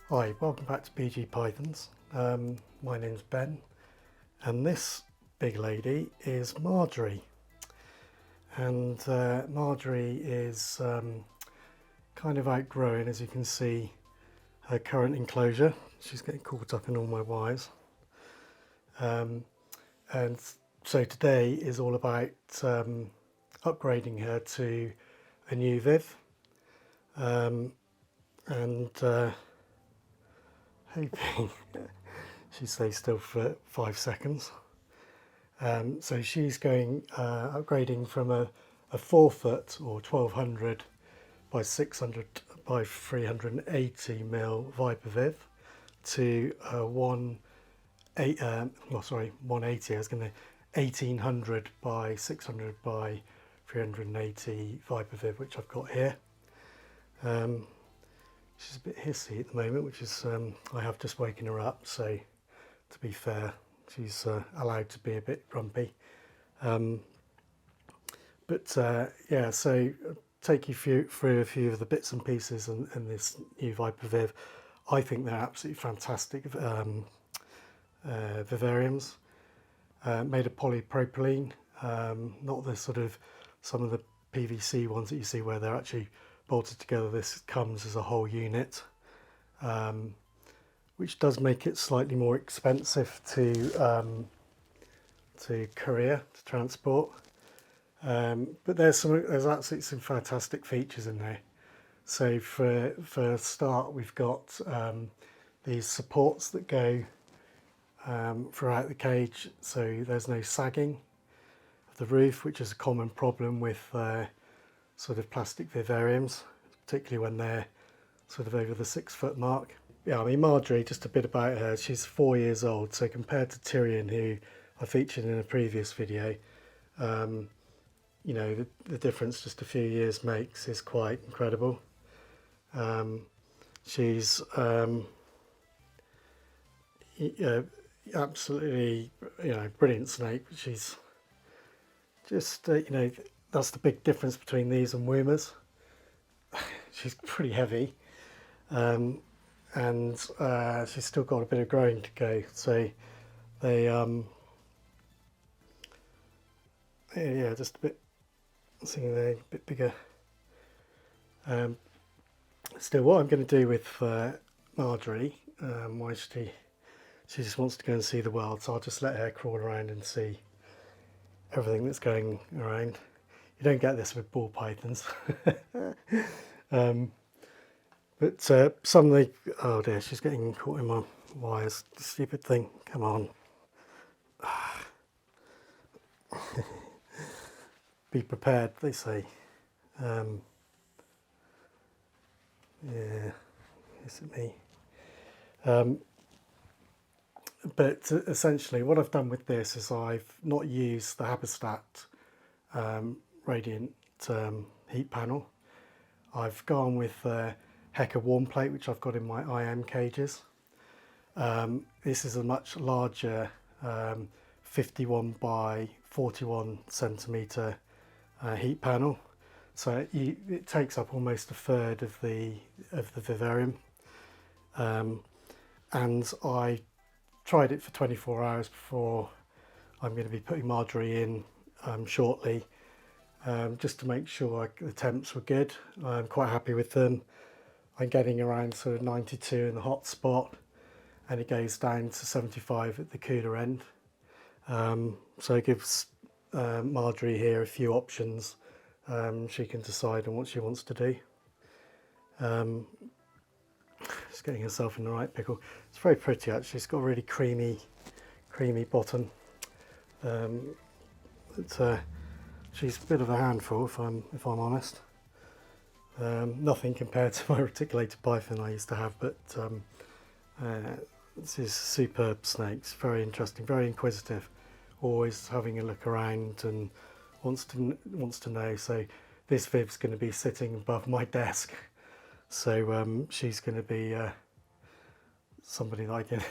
Hi, welcome back to BG Pythons. My name's Ben, and this big lady is Margaery. And Margaery is kind of outgrowing, as you can see, her current enclosure. She's getting caught up in all my wires. And so today is all about upgrading her to a new Viv. Hoping she stays still for 5 seconds. So she's going upgrading from a 4 foot or 1200 by 600 by 380 mil Viper Viv to a 180. I was going to 1800 by 600 by 380 Viper Viv, which I've got here. She's a bit hissy at the moment, which is I have just woken her up, so to be fair, she's allowed to be a bit grumpy. Yeah, so I'll take you through a few of the bits and pieces in this new Viper Viv. I think they're absolutely fantastic vivariums, made of polypropylene, not the sort of some of the PVC ones that you see where they're actually bolted together. This comes as a whole unit, which does make it slightly more expensive to courier, to transport. But there's absolutely some fantastic features in there. So for a start, we've got these supports that go throughout the cage, so there's no sagging of the roof, which is a common problem with sort of plastic vivariums, particularly when they're sort of over the 6 foot mark. Yeah, I mean, Margaery, just a bit about her, she's 4 years old, so compared to Tyrion, who I featured in a previous video, you know, the difference just a few years makes is quite incredible. She's absolutely, you know, brilliant snake. She's just, you know, that's the big difference between these and woomers. She's pretty heavy, and she's still got a bit of growing to go. So they, yeah, just a bit, see there, a bit bigger. Still, what I'm going to do with Margaery, why she just wants to go and see the world, so I'll just let her crawl around and see everything that's going around. You don't get this with ball pythons. But some of the, oh dear, she's getting caught in my wires, stupid thing, come on. Be prepared, they say. Yeah, is it me? But essentially what I've done with this is I've not used the Haberstat radiant heat panel. I've gone with Hecker warm plate, which I've got in my IM cages. This is a much larger 51 by 41 centimetre heat panel, so it takes up almost a third of the vivarium, and I tried it for 24 hours before I'm going to be putting Margaery in shortly, just to make sure the temps were good. I'm quite happy with them. I'm getting around sort of 92 in the hot spot, and it goes down to 75 at the cooler end. So it gives Margaery here a few options. She can decide on what she wants to do. She's getting herself in the right pickle. It's very pretty actually. It's got a really creamy bottom. She's a bit of a handful if I'm honest. Nothing compared to my reticulated python I used to have, but this is superb snakes. Very interesting, very inquisitive, always having a look around and wants to know. So this Viv's going to be sitting above my desk, so she's going to be somebody that I can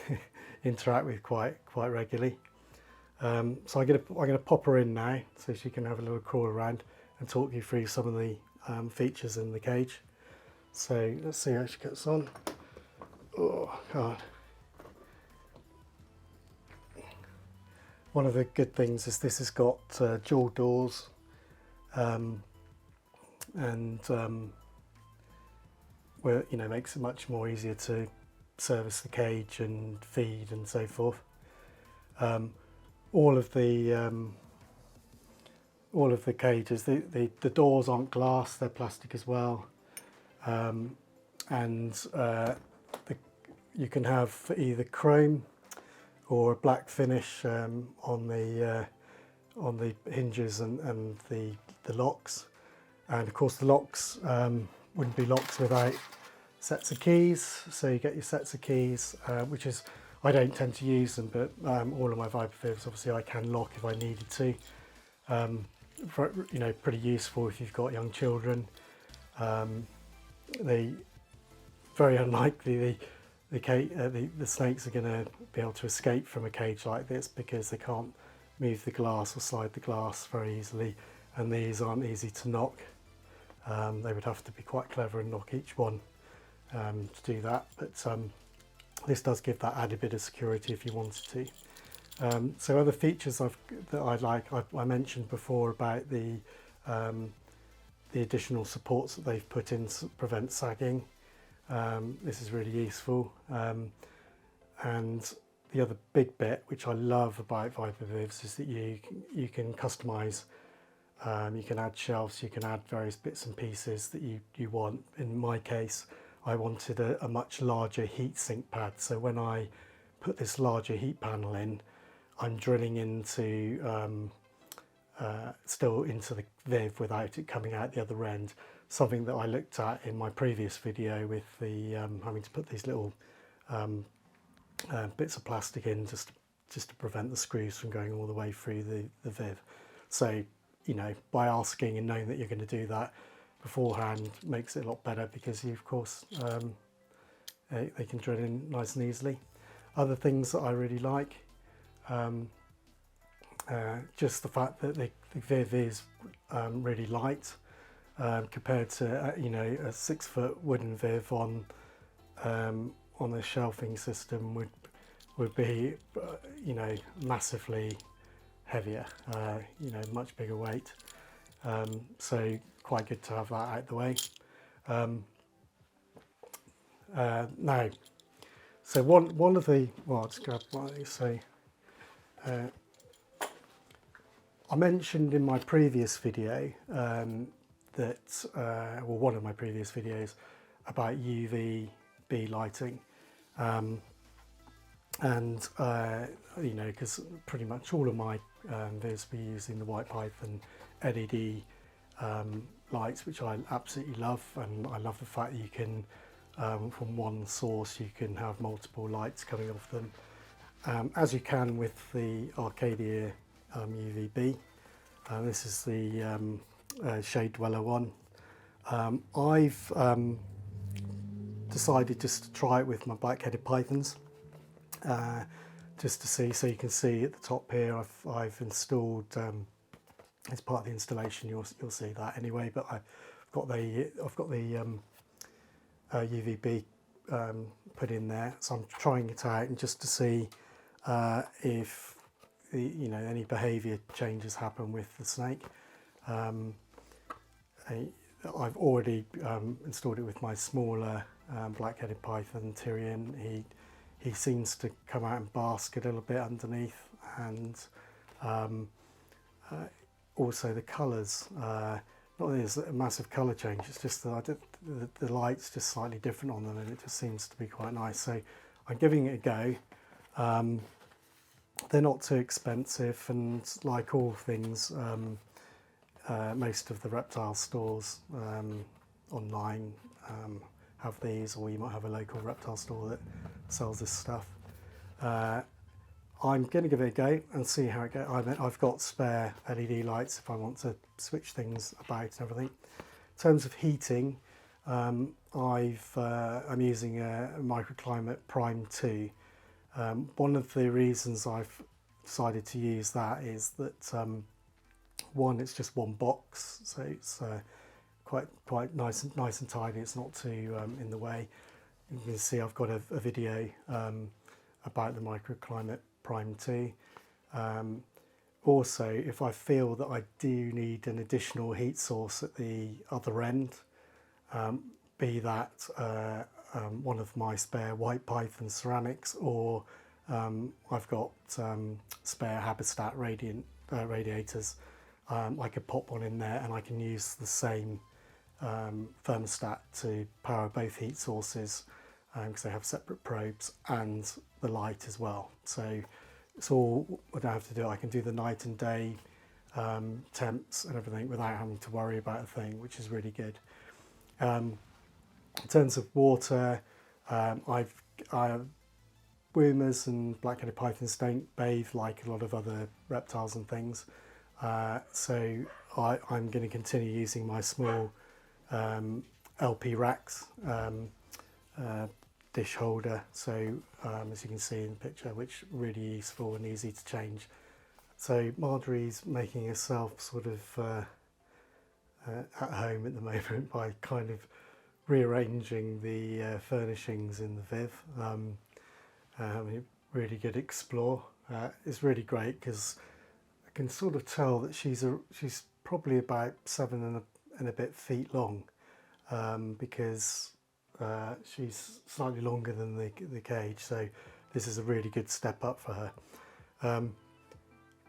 interact with quite regularly. So I'm going to pop her in now so she can have a little crawl around and talk you through some of the features in the cage. So let's see how she gets on. Oh God. One of the good things is this has got dual doors, and where, you know, makes it much more easier to service the cage and feed and so forth. All of the cages, the doors aren't glass, they're plastic as well, and you can have either chrome or a black finish on the hinges and the locks. And of course the locks wouldn't be locks without sets of keys, so you get your sets of keys, which is, I don't tend to use them, but all of my ViperVivs obviously I can lock if I needed to. You know, pretty useful if you've got young children. They very unlikely the snakes are going to be able to escape from a cage like this because they can't move the glass or slide the glass very easily, and these aren't easy to knock. They would have to be quite clever and knock each one to do that, but this does give that added bit of security if you wanted to. So other features that I like, I mentioned before about the additional supports that they've put in to prevent sagging. This is really useful, and the other big bit which I love about ViperVivs is that you can customize. You can add shelves, you can add various bits and pieces that you want. In my case, I wanted a much larger heat sink pad, so when I put this larger heat panel in, I'm drilling into still into the Viv without it coming out the other end. Something that I looked at in my previous video with the having to put these little bits of plastic in just to prevent the screws from going all the way through the Viv. So, you know, by asking and knowing that you're going to do that beforehand makes it a lot better, because you, of course, they can drill in nice and easily. Other things that I really like, just the fact that the Viv is really light compared to you know, a 6-foot wooden Viv on a shelving system would be you know, massively heavier, you know, much bigger weight. So quite good to have that out the way. Now, so one of the, well, I'll just grab one of these. So I mentioned in my previous video that, well, one of my previous videos about UVB lighting, and you know, because pretty much all of my Vivs were using the White Python LED lights, which I absolutely love, and I love the fact that you can from one source you can have multiple lights coming off them, as you can with the Arcadia UVB. This is the Shade Dweller one. I've decided just to try it with my black-headed pythons, just to see. So you can see at the top here, I've installed, as part of the installation, you'll see that anyway. But I've got the UVB put in there, so I'm trying it out, and just to see if you know, any behaviour changes happen with the snake. I've already installed it with my smaller black-headed python Tyrian. He seems to come out and bask a little bit underneath, and also the colours. Not that there's a massive colour change, it's just that the light's just slightly different on them, and it just seems to be quite nice. So I'm giving it a go. They're not too expensive, and like all things, most of the reptile stores online have these, or you might have a local reptile store that sells this stuff. I'm going to give it a go and see how it goes. I've got spare LED lights if I want to switch things about and everything. In terms of heating, I'm using a Microclimate Prime 2. One of the reasons I've decided to use that is that one, it's just one box, so it's quite nice and tidy. It's not too in the way. You can see I've got a video about the microclimate Prime 2. Also, if I feel that I do need an additional heat source at the other end, be that one of my spare white python ceramics, or I've got spare Habitat radiators, I could pop one in there and I can use the same thermostat to power both heat sources, because they have separate probes, and the light as well. So it's all I don't have to do. I can do the night and day temps and everything without having to worry about a thing, which is really good. In terms of water, I have wombers and black-headed pythons don't bathe like a lot of other reptiles and things, so I'm going to continue using my small LP racks dish holder, so as you can see in the picture, which is really useful and easy to change. So Margaery's making herself sort of at home at the moment by kind of rearranging the furnishings in the Viv. Really good explore. It's really great because I can sort of tell that she's probably about 7 and a bit feet long, because she's slightly longer than the cage, so this is a really good step up for her.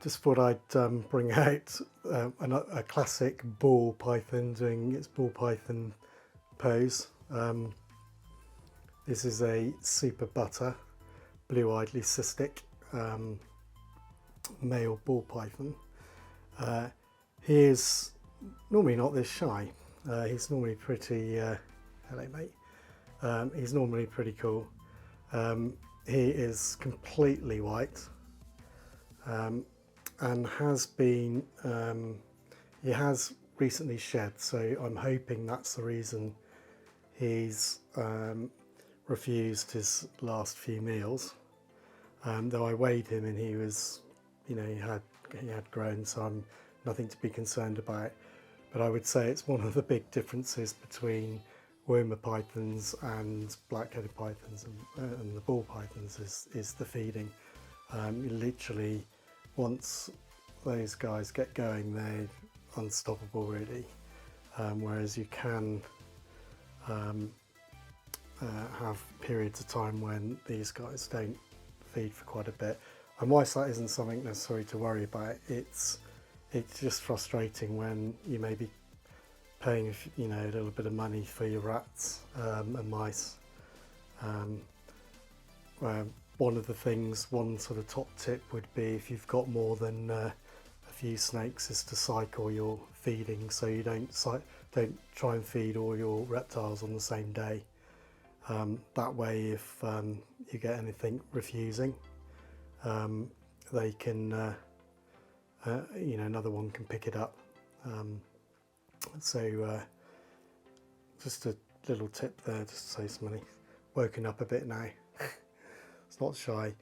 Just thought I'd bring out a classic ball python doing its ball python pose. This is a super butter blue-eyed leucistic male ball python. He is normally not this shy. He's normally pretty hello mate. He's normally pretty cool. He is completely white, and has been he has recently shed, so I'm hoping that's the reason he's refused his last few meals. Though I weighed him and he was, you know, he had grown, so I'm nothing to be concerned about. But I would say it's one of the big differences between wormer pythons and black-headed pythons and the ball pythons is the feeding. Literally, once those guys get going, they're unstoppable, really. Whereas you can have periods of time when these guys don't feed for quite a bit. And whilst that isn't something necessarily to worry about, it's just frustrating when you may be paying, you know, a little bit of money for your rats and mice. One of the things, one sort of top tip would be, if you've got more than a few snakes, is to cycle your feeding, so you don't try and feed all your reptiles on the same day. That way, if you get anything refusing, they can, you know, another one can pick it up. So just a little tip there, just to save some money. Woken up a bit now. It's not shy.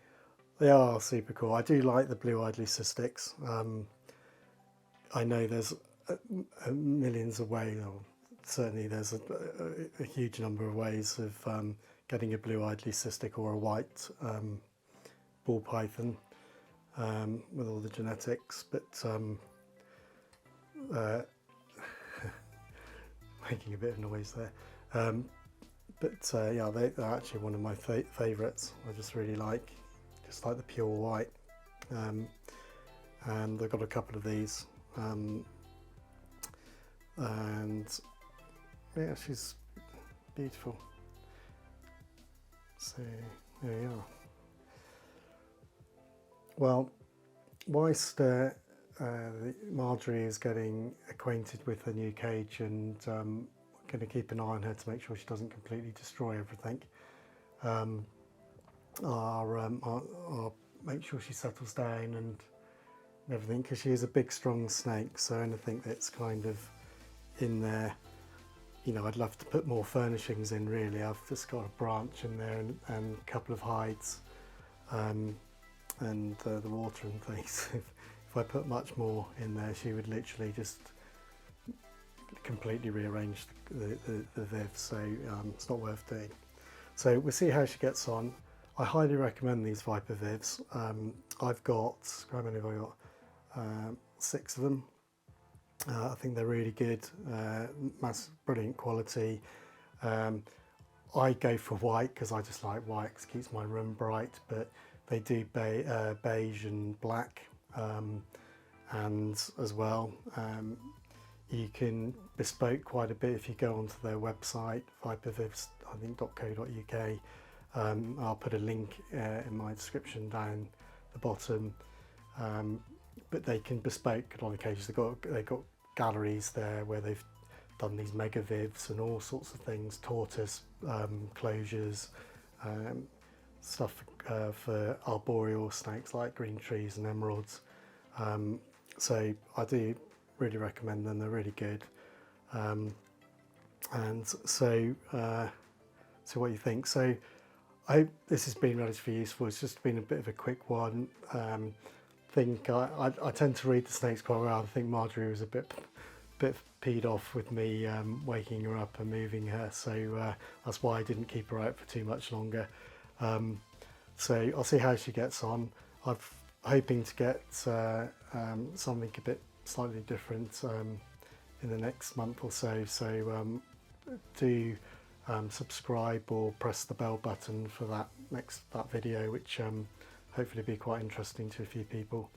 They are super cool. I do like the blue-eyed leucistics. I know there's millions of ways, or certainly there's a huge number of ways of getting a blue-eyed leucistic or a white ball python with all the genetics, but making a bit of noise there. Yeah, they're actually one of my favourites. I just really like the pure white. And I've got a couple of these. And yeah, she's beautiful. So there we are. Well, whilst Margaery is getting acquainted with her new cage, and going to keep an eye on her to make sure she doesn't completely destroy everything, I'll make sure she settles down and everything, because she is a big strong snake, so anything that's kind of in there, you know, I'd love to put more furnishings in, really. I've just got a branch in there and a couple of hides, and the water and things. If I put much more in there, she would literally just completely rearrange the Viv, so it's not worth doing. So we'll see how she gets on. I highly recommend these ViperVivs. I've got, how many have I got? 6 of them. I think they're really good, brilliant quality. I go for white because I just like white because it keeps my room bright, but they do beige and black, and as well you can bespoke quite a bit if you go onto their website, ViperVivs, I think .co.uk. I'll put a link in my description down the bottom, but they can bespoke on occasions. They've got galleries there where they've done these mega vivs and all sorts of things, tortoise closures, stuff for arboreal snakes like green trees and emeralds. So I do really recommend them, they're really good. And so, so what you think? So I hope this has been relatively useful. It's just been a bit of a quick one. I tend to read the snakes quite well. I think Margaery was a bit peed off with me waking her up and moving her, so that's why I didn't keep her out for too much longer. So I'll see how she gets on. I'm hoping to get something a bit slightly different in the next month or so. So do subscribe or press the bell button for that video, which hopefully be quite interesting to a few people,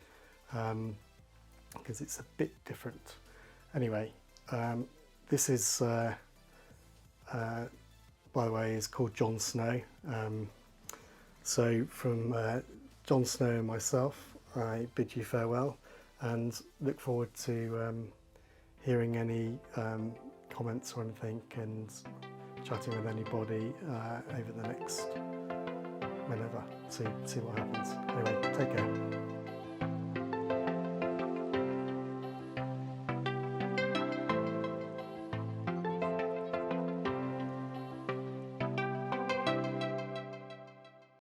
because it's a bit different. Anyway, this is, by the way, is called Jon Snow. So from Jon Snow and myself, I bid you farewell and look forward to hearing any comments or anything and chatting with anybody over the next whenever. See what happens. Anyway, take care.